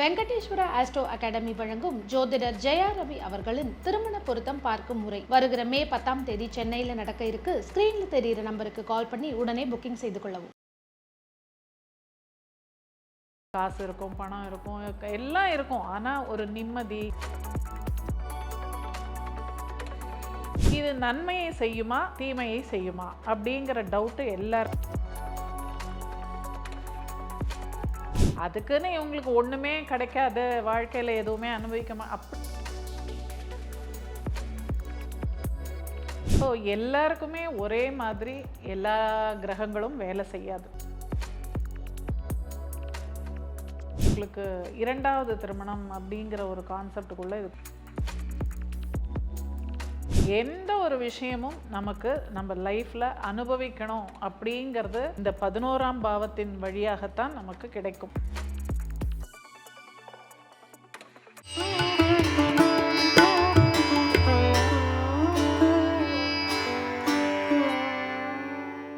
Venkateswara astro academy வழங்கும் ஜோதிடர் ஜெயா ரவி அவர்களின் திருமண பொருத்தம் பார்க்கும் முறை வருகிற மே 10ஆம் தேதி சென்னையில் நடக்க இருக்கு. ஸ்கிரீன்ல தெரிகிற நம்பருக்கு கால் பண்ணி உடனே புக்கிங் செய்து கொள்ளவும். காசு இருக்கும், பணம் இருக்கும், எல்லாம் இருக்கும். ஆனால் ஒரு நிம்மதி, இது நன்மையை செய்யுமா தீமையை செய்யுமா அப்படிங்கிற டவுட்டு எல்லாருக்கும். அதுக்குன்னு இவங்களுக்கு ஒன்றுமே கிடைக்காது, வாழ்க்கையில் எதுவுமே அனுபவிக்கமா அப்படி. ஸோ எல்லாருக்குமே ஒரே மாதிரி எல்லா கிரகங்களும் வேலை செய்யாது. உங்களுக்கு இரண்டாவது திருமணம் அப்படிங்கிற ஒரு கான்செப்டுக்குள்ளே இது எந்த ஒரு விஷயமும் நமக்கு நம்ம லைஃப்பில் அனுபவிக்கணும் அப்படிங்கிறது இந்த 11ஆம் பாவத்தின் வழியாகத்தான் நமக்கு கிடைக்கும்.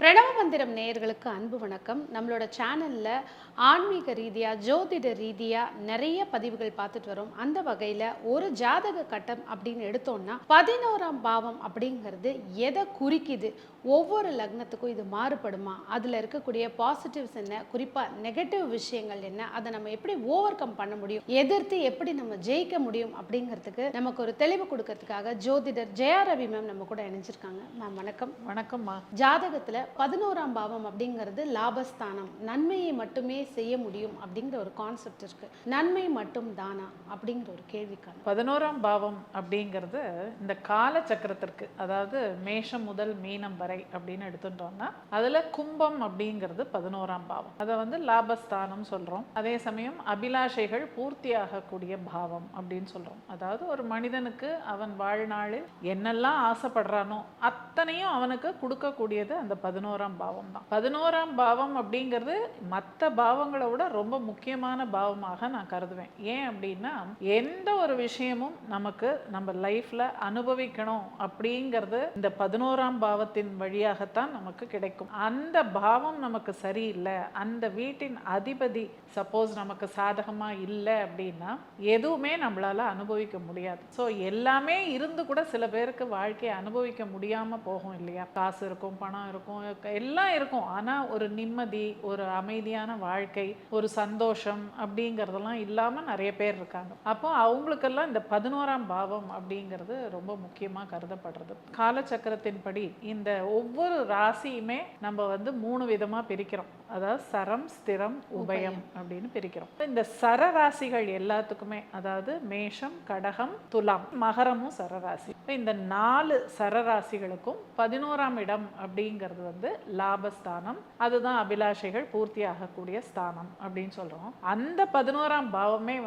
பிரணவ மந்திரம் நேயர்களுக்கு அன்பு வணக்கம். நம்மளோட சேனலில் ஆன்மீக ரீதியாக ஜோதிட ரீதியாக நிறைய பதிவுகள் பார்த்துட்டு வரோம். அந்த வகையில் ஒரு ஜாதக கட்டம் அப்படின்னு எடுத்தோம்னா 11ஆம் பாவம் அப்படிங்கிறது எதை குறிக்குது, ஒவ்வொரு லக்னத்துக்கும் இது மாறுபடுமா, அதில் இருக்கக்கூடிய பாசிட்டிவ்ஸ் என்ன, குறிப்பாக நெகட்டிவ் விஷயங்கள் என்ன, அதை நம்ம எப்படி ஓவர் கம் பண்ண முடியும், எதிர்த்து எப்படி நம்ம ஜெயிக்க முடியும் அப்படிங்கிறதுக்கு நமக்கு ஒரு தெளிவு கொடுக்கறதுக்காக ஜோதிடர் ஜெயா ரவி மேம் நம்ம கூட இணைஞ்சிருக்காங்க. மேம் வணக்கம். வணக்கம்மா. ஜாதகத்தில் 11ஆம் பாவம் அப்படிங்கிறது லாபஸ்தானம், நன்மையை மட்டுமே செய்ய முடியும் அப்படிங்கிற ஒரு கான்செப்ட் இருக்கு. நன்மை மட்டும் தானா அப்படிங்கிற ஒரு கேள்விக்கான 11ஆம் பாவம் அப்படிங்கிறது இந்த கால சக்கரத்திற்கு, அதாவது மேஷம் முதல் மீனம் வரை அப்படின்னு எடுத்துட்டோம்னா அதுல கும்பம் அப்படிங்கிறது 11ஆம் பாவம். அதை லாபஸ்தானம் சொல்றோம். அதே சமயம் அபிலாஷைகள் பூர்த்தியாகக்கூடிய பாவம் அப்படின்னு சொல்றோம். அதாவது ஒரு மனிதனுக்கு அவன் வாழ்நாளில் என்னெல்லாம் ஆசைப்படுறானோ அத்தனையும் அவனுக்கு கொடுக்கக்கூடியது அந்த 11ஆம் பாவம் தான். 11ஆம் பாவம் அப்படிங்கிறது மற்ற பாவங்களை விட ரொம்ப முக்கியமான பாவமாக நான் கருதுவேன். ஏன் அப்படின்னா எந்த ஒரு விஷயமும் நமக்கு நம்ம லைஃப்ல அனுபவிக்கணும் அப்படிங்கிறது இந்த 11ஆம் பாவத்தின் வழியாகத்தான் நமக்கு கிடைக்கும். அந்த பாவம் நமக்கு சரியில்லை, அந்த வீட்டின் அதிபதி சப்போஸ் நமக்கு சாதகமா இல்லை அப்படின்னா எதுவுமே நம்மளால அனுபவிக்க முடியாது. ஸோ எல்லாமே இருந்து கூட சில பேருக்கு வாழ்க்கையை அனுபவிக்க முடியாம போகும் இல்லையா. காசு இருக்கும், பணம் இருக்கும், எல்லாம் இருக்கும். ஆனா ஒரு நிம்மதி, ஒரு அமைதியான வாழ்க்கை, ஒரு சந்தோஷம் அப்படிங்கிறதெல்லாம் இல்லாம நிறைய பேர் இருக்காங்க. அப்போ அவங்களுக்கெல்லாம் இந்த 11ஆம் பாவம் அப்படிங்கிறது ரொம்ப முக்கியமா கருதப்படுறது. காலச்சக்கரத்தின்படி இந்த ஒவ்வொரு ராசியுமே நம்ம 3 விதமா பிரிக்கிறோம். அதாவது சரம், ஸ்திரம், உபயம் அப்படின்னு பிரிக்கிறோம். இந்த சரராசிகள் எல்லாத்துக்குமே, அதாவது மேஷம், கடகம், துலாம், மகரமும் சரராசி. இந்த 4 சரராசிகளுக்கும் 11ஆம் இடம் அப்படிங்கிறது லாபஸ்தானம். அதுதான் அபிலாஷைகள் பூர்த்தி ஆகக்கூடிய ஸ்தானம் அப்படின்னு சொல்றோம். அந்த 11ஆம் பாவமே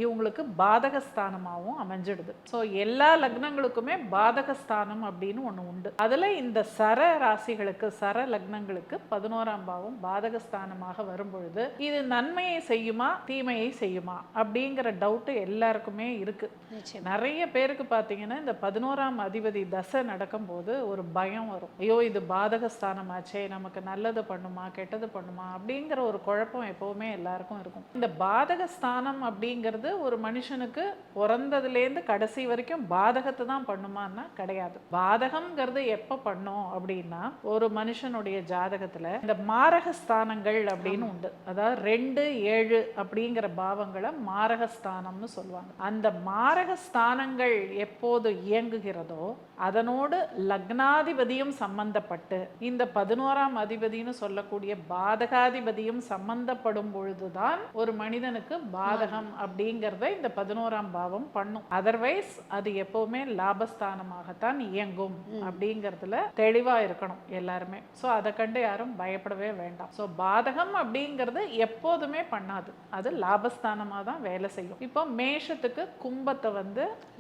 இவங்களுக்கு பாதகஸ்தானமாகவும் அமைஞ்சிடுது. ஸோ எல்லா லக்னங்களுக்குமே பாதகஸ்தானம் அப்படின்னு ஒன்று உண்டு. அதில் இந்த சர ராசிகளுக்கு, சர லக்னங்களுக்கு 11ஆம் பாவம் பாதகஸ்தானமாக வரும்பொழுது இது நன்மையை செய்யுமா தீமையை செய்யுமா அப்படிங்கிற டவுட்டு எல்லாருக்குமே இருக்கு. நிறைய பேருக்கு பார்த்தீங்கன்னா இந்த 11ஆம் அதிபதி தசை நடக்கும்போது ஒரு பயம் வரும். ஐயோ இது பாதகஸ்தானமாச்சே, நமக்கு நல்லது பண்ணுமா கெட்டது பண்ணுமா அப்படிங்கிற ஒரு குழப்பம் எப்பவுமே எல்லாருக்கும் இருக்கும். இந்த பாதகஸ்தானம் அப்படிங்கிற ஒரு மனுஷனுக்கு பிறந்ததுலேருந்து கடைசி வரைக்கும் பாதகத்தை தான் பண்ணுமான்னா கிடையாது. பாதகம்ங்கிறது எப்ப பண்ணும் அப்படின்னா ஒரு மனுஷனுடைய ஜாதகத்துல இந்த மாரகஸ்தானங்கள் அப்படின்னு உண்டு. அதாவது 2, 7 அப்படிங்கிற பாவங்களை மாரகஸ்தானம்னு சொல்லுவாங்க. அந்த மாரகஸ்தானங்கள் எப்போது இயங்குகிறதோ அதனோடு லக்னாதிபதியும் சம்பந்தப்பட்டு இந்த 11ஆம் அதிபதினு சொல்லக்கூடிய பாதகாதிபதியும் சம்பந்தப்படும் பொழுதுதான் ஒரு மனிதனுக்கு பாதகம் அப்படிங்கிறத இந்த 11ஆம் பாவம் பண்ணும். அதர்வைஸ் அது எப்பவுமே லாபஸ்தானமாகத்தான் இயங்கும் அப்படிங்கிறதுல தெளிவா இருக்கணும் எல்லாருமே. ஸோ அதை கண்டு யாரும் பயப்படவே வேண்டாம். ஸோ பாதகம் அப்படிங்கிறது எப்போதுமே பண்ணாது, அது லாபஸ்தானமாக தான் வேலை செய்யும். இப்போ மேஷத்துக்கு கும்பத்தை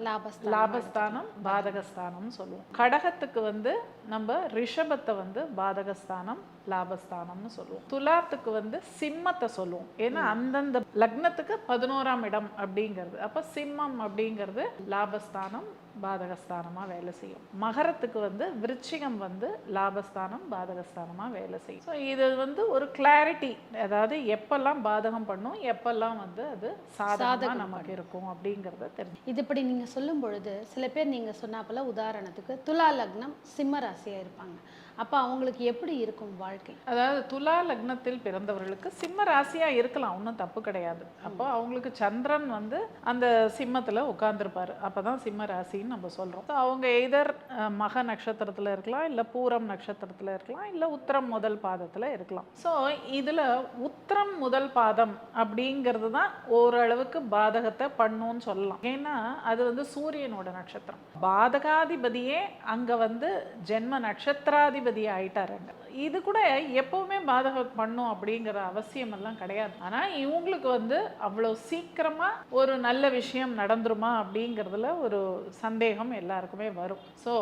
லாபஸ்தானம் பாதகஸ்தானம் சொல்லுவோம். கடகத்துக்கு நம்ம ரிஷபத்தை பாதகஸ்தானம் லாபஸ்தானம்னு சொல்லுவோம். துலாத்துக்கு சிம்மத்தை சொல்லுவோம். ஏன்னா அந்தந்த லக்னத்துக்கு 11ஆம் இடம் அப்படிங்கிறது. அப்ப சிம்மம் அப்படிங்கிறது லாபஸ்தானம், பாதகஸ்தானமா வேலை செய்யும். மகரத்துக்கு வந்து விருச்சிகம் வந்து லாபஸ்தானம் பாதகஸ்தானமா வேலை செய்யும். ஸோ இது வந்து ஒரு கிளாரிட்டி, அதாவது எப்பெல்லாம் பாதகம் பண்ணும், எப்பெல்லாம் வந்து அது சாதகமா நமக்கு இருக்கும் அப்படிங்கிறத தெரிஞ்சு. இது இப்படி நீங்கள் சொல்லும் பொழுது சில பேர் நீங்கள் சொன்னாப்போல உதாரணத்துக்கு துலா லக்னம் சிம்ம ராசியாக இருப்பாங்க. அப்போ அவங்களுக்கு எப்படி இருக்கும் வாழ்க்கை? அதாவது துலா லக்னத்தில் பிறந்தவர்களுக்கு சிம்ம ராசியா இருக்கலாம், ஒன்றும் தப்பு கிடையாது. அப்போ அவங்களுக்கு சந்திரன் வந்து அந்த சிம்மத்தில் உட்கார்ந்துருப்பாரு, அப்பதான் சிம்ம ராசின்னு நம்ம சொல்றோம். ஸோ அவங்க எய்தர் மக நட்சத்திரத்தில் இருக்கலாம், இல்லை பூரம் நட்சத்திரத்தில் இருக்கலாம், இல்லை உத்திரம் முதல் பாதத்தில் இருக்கலாம். ஸோ இதில் உத்திரம் முதல் பாதம் அப்படிங்கிறது தான் ஓரளவுக்கு பாதகத்தை பண்ணுன்னு சொல்லலாம். ஏன்னா அது வந்து சூரியனோட நட்சத்திரம். பாதகாதிபதியே அங்கே வந்து ஜென்ம நட்சத்திராதிபதி ஆயிட்டாருங்க. இது கூட எப்பவுமே பாதகம் பண்ணும் அப்படிங்கிற அவசியம் எல்லாம் கிடையாது. ஆனா இவங்களுக்கு வந்து அவ்வளவு சீக்கிரமா ஒரு நல்ல விஷயம் நடந்துருமா அப்படிங்கிறதுல ஒரு சந்தேகம் எல்லாருக்குமே வரும். ஸோ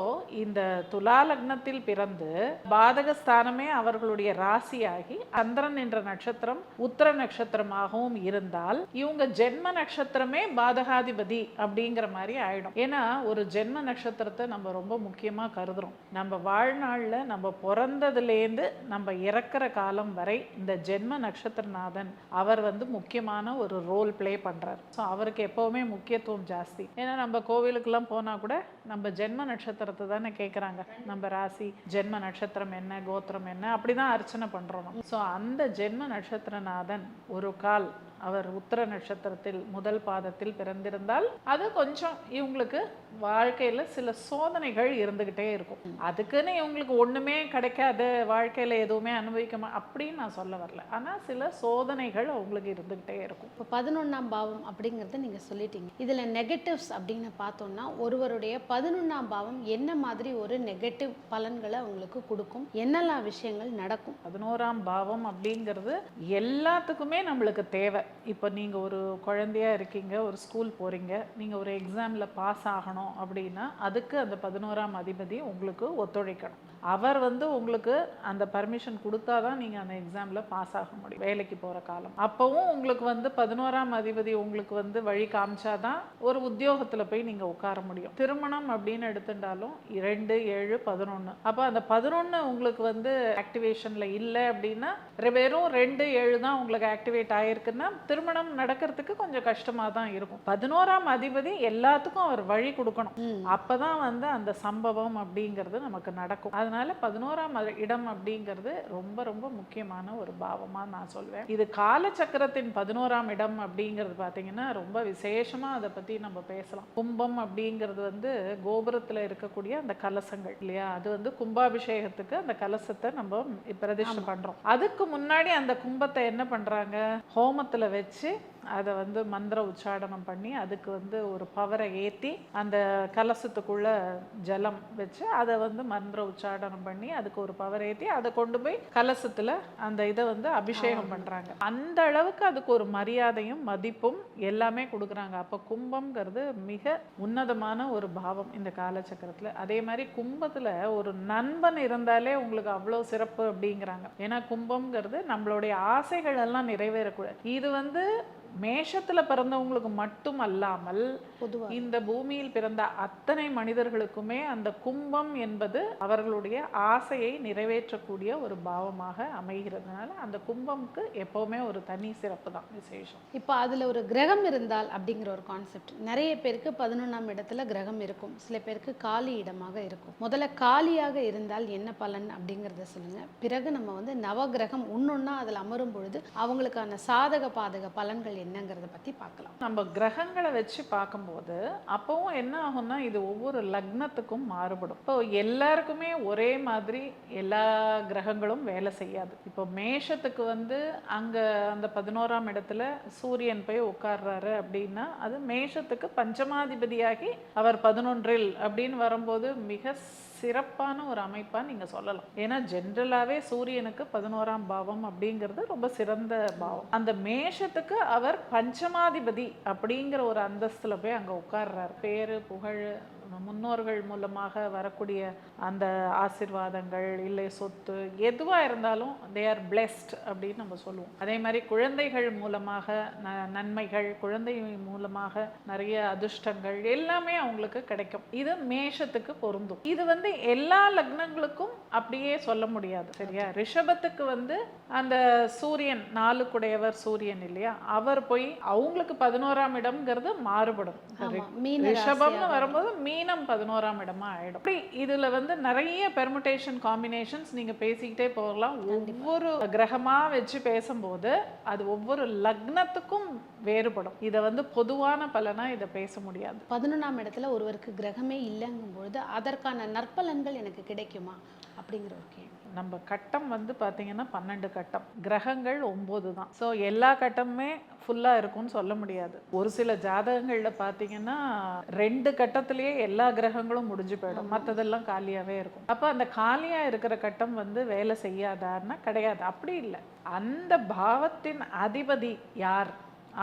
இந்த துலா லக்னத்தில் பிறந்து பாதகஸ்தானமே அவர்களுடைய ராசியாகி சந்திரன் என்ற நட்சத்திரம் உத்திர நட்சத்திரமாகவும் இருந்தால் இவங்க ஜென்ம நட்சத்திரமே பாதகாதிபதி அப்படிங்கிற மாதிரி ஆயிடும். ஏன்னா ஒரு ஜென்ம நட்சத்திரத்தை நம்ம ரொம்ப முக்கியமா கருதுறோம். நம்ம வாழ்நாள்ல நம்ம பிறந்ததுலேருந்து நம்ம இறக்குற காலம் வரை இந்த ஜென்ம நட்சத்திரநாதன் அவர் வந்து முக்கியமான ஒரு ரோல் பிளே பண்றாரு. ஸோ அவருக்கு எப்பவுமே முக்கியத்துவம் ஜாஸ்தி. ஏன்னா நம்ம கோவிலுக்கெல்லாம் போனா கூட நம்ம ஜென்ம நட்சத்திரத்தை தானே கேட்குறாங்க. நம்ம ராசி ஜென்ம நட்சத்திரம் என்ன, கோத்திரம் என்ன, அப்படிதான் அர்ச்சனை பண்றோம். ஸோ அந்த ஜென்ம நட்சத்திரநாதன் ஒரு கால் அவர் உத்திர நட்சத்திரத்தில் முதல் பாதத்தில் பிறந்திருந்தால் அது கொஞ்சம் இவங்களுக்கு வாழ்க்கையில சில சோதனைகள் இருந்துகிட்டே இருக்கும். அதுக்குன்னு இவங்களுக்கு ஒண்ணுமே கிடைக்காது, வாழ்க்கையில எதுவுமே அனுபவிக்க அப்படின்னு நான் சொல்ல வரல. ஆனா சில சோதனைகள் அவங்களுக்கு இருந்துகிட்டே இருக்கும். இப்போ 11ஆம் பாவம் அப்படிங்கிறத நீங்க சொல்லிட்டீங்க. இதுல நெகட்டிவ்ஸ் அப்படின்னு பார்த்தோம்னா ஒருவருடைய 11ஆம் பாவம் என்ன மாதிரி ஒரு நெகட்டிவ் பலன்களை அவங்களுக்கு கொடுக்கும், என்னெல்லாம் விஷயங்கள் நடக்கும்? 11ஆம் பாவம் அப்படிங்கிறது எல்லாத்துக்குமே நம்மளுக்கு தேவை. இப்போ நீங்கள் ஒரு குழந்தையா இருக்கீங்க, ஒரு ஸ்கூல் போகிறீங்க, நீங்கள் ஒரு எக்ஸாமில் பாஸ் ஆகணும் அப்படின்னா அதுக்கு அந்த 11ஆம் அதிபதி உங்களுக்கு ஒத்துழைக்கணும். அவர் வந்து உங்களுக்கு அந்த பர்மிஷன் கொடுத்தா தான் நீங்கள் அந்த எக்ஸாமில் பாஸ் ஆக முடியும். வேலைக்கு போகிற காலம் அப்போவும் உங்களுக்கு வந்து 11ஆம் அதிபதி உங்களுக்கு வந்து வழி காமிச்சாதான் ஒரு உத்தியோகத்தில் போய் நீங்கள் உட்கார முடியும். திருமணம் அப்படின்னு எடுத்துட்டாலும் 2, 7, 11. அப்போ அந்த 11 உங்களுக்கு வந்து ஆக்டிவேஷனில் இல்லை அப்படின்னா வெறும் 2, 7 தான் உங்களுக்கு ஆக்டிவேட் ஆகிருக்குன்னா திருமணம் நடக்கிறதுக்கு கொஞ்சம் கஷ்டமாக தான் இருக்கும். 11ஆம் அதிபதி எல்லாத்துக்கும் அவர் வழி கொடுக்கணும். அப்பதான் வந்து அந்த சம்பவம் அப்படிங்கிறது நமக்கு நடக்கும். அதனால 11ஆம் இடம் அப்படிங்கிறது ரொம்ப ரொம்ப முக்கியமான ஒரு பாவமா நான் சொல்வேன். இது காலச்சக்கரத்தின் 11ஆம் இடம் அப்படிங்கிறது பார்த்தீங்கன்னா ரொம்ப விசேஷமா அதை பத்தி நம்ம பேசலாம். கும்பம் அப்படிங்கிறது வந்து கோபுரத்துல இருக்கக்கூடிய அந்த கலசங்கள் இல்லையா, அது வந்து கும்பாபிஷேகத்துக்கு அந்த கலசத்தை நம்ம பிரதிஷ்டை பண்றோம். அதுக்கு முன்னாடி அந்த கும்பத்தை என்ன பண்றாங்க, ஹோமத்துல வச்சு அதை வந்து மந்திர உச்சாடனம் பண்ணி அதுக்கு வந்து ஒரு பவரை ஏற்றி அந்த கலசத்துக்குள்ள ஜலம் வச்சு அதை வந்து மந்திர உச்சாடனம் பண்ணி அதுக்கு ஒரு பவர் ஏற்றி அதை கொண்டு போய் கலசத்துல அந்த இதை வந்து அபிஷேகம் பண்றாங்க. அந்த அளவுக்கு அதுக்கு ஒரு மரியாதையும் மதிப்பும் எல்லாமே கொடுக்குறாங்க. அப்போ கும்பம்ங்கிறது மிக உன்னதமான ஒரு பாவம் இந்த காலச்சக்கரத்துல. அதே மாதிரி கும்பத்துல ஒரு நண்பன் இருந்தாலே உங்களுக்கு அவ்வளவு சிறப்பு அப்படிங்கிறாங்க. ஏன்னா கும்பம்ங்கிறது நம்மளுடைய ஆசைகள் எல்லாம் நிறைவேறக்கூடாது. இது வந்து மேஷத்துல பிறந்தவங்களுக்கு மட்டும் அல்லாமல் இந்த பூமியில் பிறந்த அத்தனை மனிதர்களுக்குமே அந்த கும்பம் என்பது அவர்களுடைய ஆசையை நிறைவேற்றக்கூடிய ஒரு பாவமாக அமைகிறதுனால அந்த கும்பம்க்கு எப்பவுமே ஒரு தனி சிறப்பு தான், விசேஷம். இப்போ அதுல ஒரு கிரகம் இருந்தால் அப்படிங்கிற ஒரு கான்செப்ட் நிறைய பேருக்கு 11ஆம் இடத்துல கிரகம் இருக்கும், சில பேருக்கு காலி இடமாக இருக்கும். முதல்ல காலியாக இருந்தால் என்ன பலன் அப்படிங்கிறத சொல்லுங்க. பிறகு நம்ம வந்து நவகிரகம் ஒன்னொன்னா அதில் அமரும் பொழுது அவங்களுக்கான சாதக பாதக பலன்கள் என்னங்கிறத பத்தி பார்க்கலாம். நம்ம கிரகங்களை வச்சு பார்க்கும்போது அப்பவும் என்ன ஆகும்னா இது ஒவ்வொரு லக்னத்துக்கும் மாறுபடும். இப்போ எல்லாருக்குமே ஒரே மாதிரி எல்லா கிரகங்களும் வேலை செய்யாது. இப்போ மேஷத்துக்கு வந்து அங்க அந்த 11ஆம் இடத்துல சூரியன் போய் உட்கார்றாரு அப்படின்னா அது மேஷத்துக்கு பஞ்சமாதிபதியாகி அவர் 11இல் அப்படின்னு வரும்போது மிக சிறப்பான ஒரு அமைப்பா நீங்க சொல்லலாம். ஏன்னா ஜென்ரலாவே சூரியனுக்கு 11ஆம் பாவம் அப்படிங்கிறது ரொம்ப சிறந்த பாவம். அந்த மேஷத்துக்கு அவர் பஞ்சமாதிபதி அப்படிங்கிற ஒரு அந்தஸ்துல போய் அங்க உட்கார்றாரு. பேரு புகழ் முன்னோர்கள் மூலமாக வரக்கூடிய அந்த ஆசீர்வாதங்கள் இல்லை சொத்து எதுவாக இருந்தாலும் தே ஆர் பிளெஸ்ட் அப்படின்னு நம்ம சொல்லுவோம். அதே மாதிரி குழந்தைகள் மூலமாக நன்மைகள், குழந்தை மூலமாக நிறைய அதிர்ஷ்டங்கள் எல்லாமே அவங்களுக்கு கிடைக்கும். இது மேஷத்துக்கு பொருந்தும். இது வந்து எல்லா லக்னங்களுக்கும் அப்படியே சொல்ல முடியாது, சரியா? ரிஷபத்துக்கு வந்து அந்த சூரியன் 4 குடையவர் சூரியன் இல்லையா, அவர் போய் அவங்களுக்கு 11ஆம் இடம்ங்கிறது மாறுபடும். ரிஷபம்னு வரும்போது மீனம் 11ஆம் இடமா ஆயிடும். அப்படி இதுல வந்து நிறைய பெர்முடேஷன் காம்பினேஷன்ஸ் நீங்க பேசிக்கிட்டே போகலாம். ஒவ்வொரு கிரகமா வச்சு பேசும்போது அது ஒவ்வொரு லக்னத்துக்கும் வேறுபடும். இதை வந்து பொதுவான பலனா இதை பேச முடியாது. 11ஆம் இடத்துல ஒருவருக்கு கிரகமே இல்லைங்கும் பொழுது அதற்கான நற்பலன்கள் எனக்கு கிடைக்குமா அப்படிங்கிற ஒரு கேள்வி. நம்ம கட்டம் வந்து பார்த்தீங்கன்னா 12 கட்டம், கிரகங்கள் 9 தான். ஸோ எல்லா கட்டமுமே ஃபுல்லாக இருக்கும்னு சொல்ல முடியாது. ஒரு சில ஜாதகங்களில் பார்த்தீங்கன்னா 2 கட்டத்திலேயே எல்லா கிரகங்களும் முடிஞ்சு போயிடும், மற்றதெல்லாம் காலியாகவே இருக்கும். அப்போ அந்த காலியாக இருக்கிற கட்டம் வந்து வேலை செய்யாதான்னா கிடையாது, அப்படி இல்லை. அந்த பாவத்தின் அதிபதி யார்,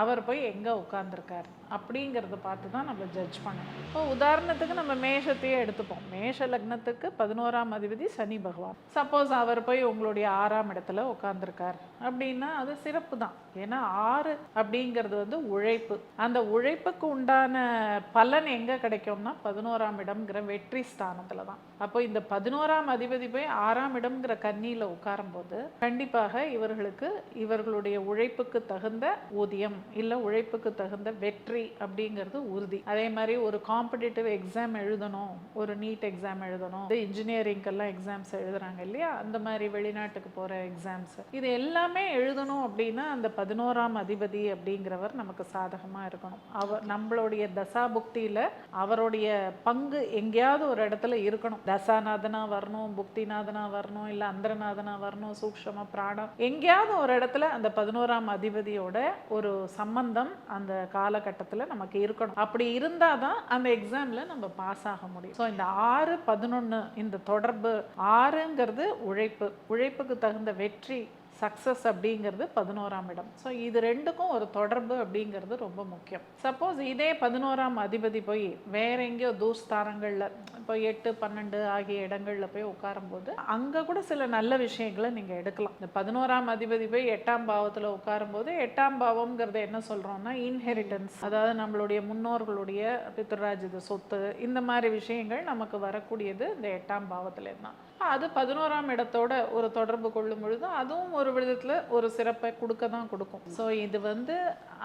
அவர் போய் எங்கே உட்கார்ந்துருக்காரு அப்படிங்கிறத பார்த்து தான் நம்ம ஜட்ஜ் பண்ணணும். இப்போ உதாரணத்துக்கு நம்ம மேஷத்தையே எடுத்துப்போம். மேஷ லக்னத்துக்கு 11ஆம் அதிபதி சனி பகவான். சப்போஸ் அவர் போய் உங்களுடைய 6ஆம் இடத்துல உட்கார்ந்துருக்கார் அப்படின்னா அது சிறப்பு தான். ஏன்னா 6 அப்படிங்கிறது வந்து உழைப்பு. அந்த உழைப்புக்கு உண்டான பலன் எங்கே கிடைக்கும்னா 11ஆம் இடம்ங்கிற வெற்றி ஸ்தானத்தில் தான். அப்போ இந்த 11ஆம் அதிபதி போய் 6ஆம் இடம்ங்கிற கன்னியில் உட்காரும்போது கண்டிப்பாக இவர்களுக்கு இவர்களுடைய உழைப்புக்கு தகுந்த ஊதியம் இல்லை உழைப்புக்கு தகுந்த வெற்றி அப்படிங்கிறது உறுதி. அதே மாதிரி ஒரு காம்படிட்டிவ் எக்ஸாம் எழுதணும், ஒரு நீட் எக்ஸாம் எழுதணும், இன்ஜினியரிங்கெல்லாம் எக்ஸாம்ஸ் எழுதுறாங்க இல்லையா, அந்த மாதிரி வெளிநாட்டுக்கு போகிற எக்ஸாம்ஸ், இது எல்லாமே எழுதணும் அப்படின்னா அந்த 11ஆம் அதிபதி அப்படிங்கிறவர் நமக்கு சாதகமாக இருக்கணும். அவர் நம்மளுடைய தசாபுக்தியில் அவருடைய பங்கு எங்கேயாவது ஒரு இடத்துல இருக்கணும். தசாநாதனா வரணும், புக்திநாதனா வரணும், இல்லை அந்தரநாதனா வரணும், சூக்ஷம பிராணம், எங்கேயாவது ஒரு இடத்துல அந்த 11ஆம் அதிபதியோட ஒரு சம்பந்தம் அந்த காலகட்டத்தில் நமக்கு இருக்கணும். அப்படி இருந்தால் தான் அந்த எக்ஸாமில் நம்ம பாஸ் ஆக முடியும். ஸோ இந்த 6, 11 இந்த தொடர்பு, 6ங்கிறது உழைப்பு, உழைப்புக்கு தகுந்த வெற்றி, சக்ஸஸ் அப்படிங்கிறது 11ஆம் இடம். ஸோ இது ரெண்டுக்கும் ஒரு தொடர்பு அப்படிங்கிறது ரொம்ப முக்கியம். சப்போஸ் இதே 11ஆம் அதிபதி போய் வேற எங்கேயோ தூஸ்தானங்களில் இப்போ 8, 12 ஆகிய இடங்களில் போய் உட்காரும்போது அங்கே கூட சில நல்ல விஷயங்களை நீங்கள் எடுக்கலாம். இந்த 11ஆம் அதிபதி போய் 8ஆம் பாவத்தில் உட்காரும்போது 8ஆம் பாவம்ங்கிறது என்ன சொல்கிறோம்னா இன்ஹெரிட்டன்ஸ், அதாவது நம்மளுடைய முன்னோர்களுடைய பித்ருராஜித சொத்து, இந்த மாதிரி விஷயங்கள் நமக்கு வரக்கூடியது இந்த 8ஆம் பாவத்தில் தான். அது 11ஆம் இடத்தோட ஒரு தொடர்பு கொள்ளும் பொழுது அதுவும் ஒரு விதத்தில் ஒரு சிறப்பை கொடுக்க தான் கொடுக்கும். ஸோ இது வந்து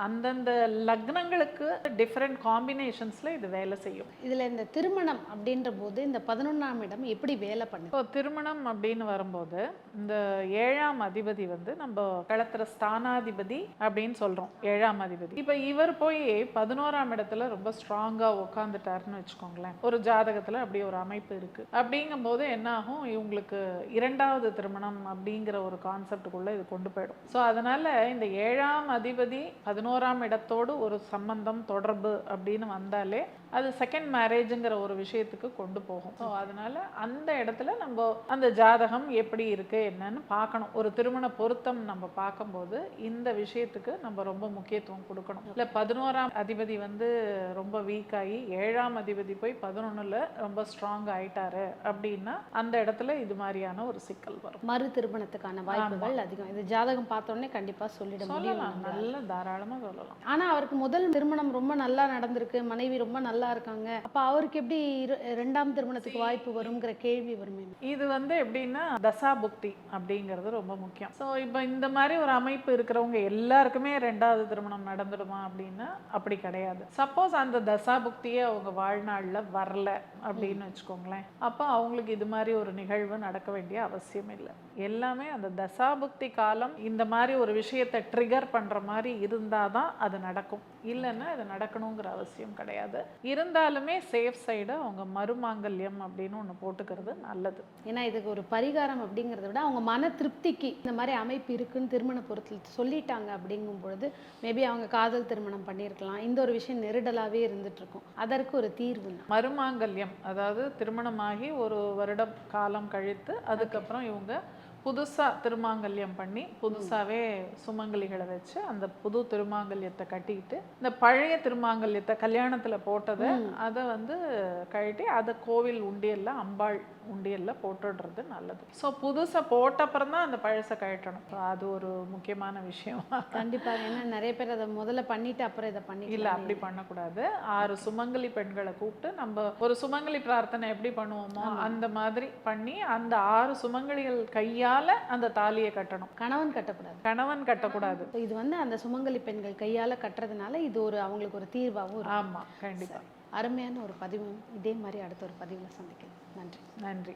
அந்தந்த லக்னங்களுக்கு டிஃப்ரெண்ட் காம்பினேஷன்ஸில் இது வேலை செய்யும். இதில் இந்த திருமணம் அப்படின்ற போது இந்த 11ஆம் இடம் எப்படி வேலை பண்ணும்? இப்போ திருமணம் அப்படின்னு வரும்போது இந்த 7ஆம் அதிபதி வந்து நம்ம களத்திர ஸ்தானாதிபதி அப்படின்னு சொல்கிறோம். 7ஆம் அதிபதி இப்போ இவர் போய் 11ஆம் இடத்துல ரொம்ப ஸ்ட்ராங்காக உட்காந்துட்டாருன்னு வச்சுக்கோங்களேன். ஒரு ஜாதகத்தில் அப்படி ஒரு அமைப்பு இருக்குது. அப்படிங்கும் போது என்ன ஆகும், இவங்களுக்கு 2வது திருமணம் அப்படிங்கிற ஒரு கான்செப்டுக்குள்ளே இது கொண்டு போயிடும். ஸோ அதனால் இந்த 7ஆம் அதிபதி 11ஆம் இடத்தோடு ஒரு சம்பந்தம் தொடர்பு அப்படின்னு வந்தாலே அது செகண்ட் மேரேஜுங்கிற ஒரு விஷயத்துக்கு கொண்டு போகும். ஸோ அதனால் அந்த இடத்துல நம்ம அந்த ஜாதகம் எப்படி இருக்குது என்னன்னு பார்க்கணும். ஒரு திருமண பொருத்தம் நம்ம பார்க்கும்போது இந்த விஷயத்துக்கு நம்ம ரொம்ப முக்கியத்துவம் கொடுக்கணும். இல்லை 11ஆம் அதிபதி வந்து ரொம்ப வீக் ஆகி 7ஆம் அதிபதி போய் 11ல் ரொம்ப ஸ்ட்ராங் ஆயிட்டாரு அப்படின்னா அந்த இடத்துல இது மாதிரியான ஒரு சிக்கல் வரும். மறு திருமணத்துக்கான வாய்ப்புகள் அதிகம். இது ஜாதகம் பார்த்தோன்னே கண்டிப்பாக சொல்லிட முடியும், நல்ல தாராளமாக சொல்லலாம். ஆனால் அவருக்கு முதல் திருமணம் ரொம்ப நல்லா நடந்திருக்கு, மனைவி ரொம்ப நல்லா இருக்காங்க, அப்போ அவருக்கு எப்படி 2ஆம் திருமணத்துக்கு வாய்ப்பு வருங்கிற கேள்வி வருமே. இது வந்து எப்படின்னா தசாபுக்தி அப்படிங்கிறது ரொம்ப முக்கியம். ஸோ இப்போ இந்த மாதிரி ஒரு அமைப்பு இருக்கிறவங்க எல்லாருக்குமே 2வது திருமணம் நடந்துடுமா அப்படின்னா அப்படி கிடையாது. சப்போஸ் அந்த தசாபுக்தியே அவங்க வாழ்நாளில் வரல அப்படின்னு வச்சுக்கோங்களேன், அப்போ அவங்களுக்கு இது மாதிரி ஒரு நிகழ்வு நடக்க வேண்டிய அவசியம் இல்லை. எல்லாமே அந்த தசாபுக்தி காலம் இந்த மாதிரி ஒரு விஷயத்தை ட்ரிகர் பண்ணுற மாதிரி இருந்தால் தான் அது நடக்கும், இல்லைன்னா அது நடக்கணுங்கிற அவசியம் கிடையாது. இருந்தாலுமே சேஃப் சைடு அவங்க மறுமாங்கல்யம் அப்படின்னு ஒன்று போட்டுக்கிறது நல்லது. ஏன்னா இதுக்கு ஒரு பரிகாரம் அப்படிங்கிறத விட அவங்க மன திருப்திக்கு இந்த மாதிரி அமைப்பு இருக்குன்னு திருமண பொருத்தத்தில் சொல்லிட்டாங்க அப்படிங்கும் பொழுது மேபி அவங்க காதல் திருமணம் பண்ணியிருக்கலாம், இந்த ஒரு விஷயம் நெருடலாகவே இருந்துட்டு இருக்கும், அதற்கு ஒரு தீர்வு மறுமாங்கல்யம். அதாவது திருமணமாகி ஒரு வருடம் காலம் கழித்து அதுக்கப்புறம் இவங்க புதுசா திருமாங்கல்யம் பண்ணி புதுசாவே சுமங்கலிகளை வச்சு அந்த புது திருமாங்கல்யத்தை கட்டிட்டு இந்த பழைய திருமாங்கல்யத்தை கல்யாணத்துல போட்டதை அதை வந்து கழட்டி அதை கோவில் உண்டியல்ல அம்பாள் உண்டியல்ல போட்டுடுறது நல்லது. ஸோ புதுசை போட்ட அப்புறம் தான் அந்த பழசை கழட்டணும். அது ஒரு முக்கியமான விஷயம். கண்டிப்பா. ஏன்னா நிறைய பேர் அதை முதல்ல பண்ணிட்டு அப்புறம் இதை பண்ணி இல்ல அப்படி பண்ணக்கூடாது. 6 சுமங்கலி பெண்களை கூப்பிட்டு நம்ம ஒரு சுமங்கலி பிரார்த்தனை எப்படி பண்ணுவோமோ அந்த மாதிரி பண்ணி அந்த 6 சுமங்கலிகள் கையால அந்த தாலியை கட்டணும். கணவன் கட்டக்கூடாது. கணவன் கட்டக்கூடாது. இது வந்து அந்த சுமங்கலி பெண்கள் கையால கட்டுறதுனால இது ஒரு அவங்களுக்கு ஒரு தீர்வாகவும் இருக்கும். ஆமா, கண்டிப்பா. அருமையான ஒரு பதிவு. இதே மாதிரி அடுத்த ஒரு பதிவில் சந்திக்கலாம். நன்றி. நன்றி.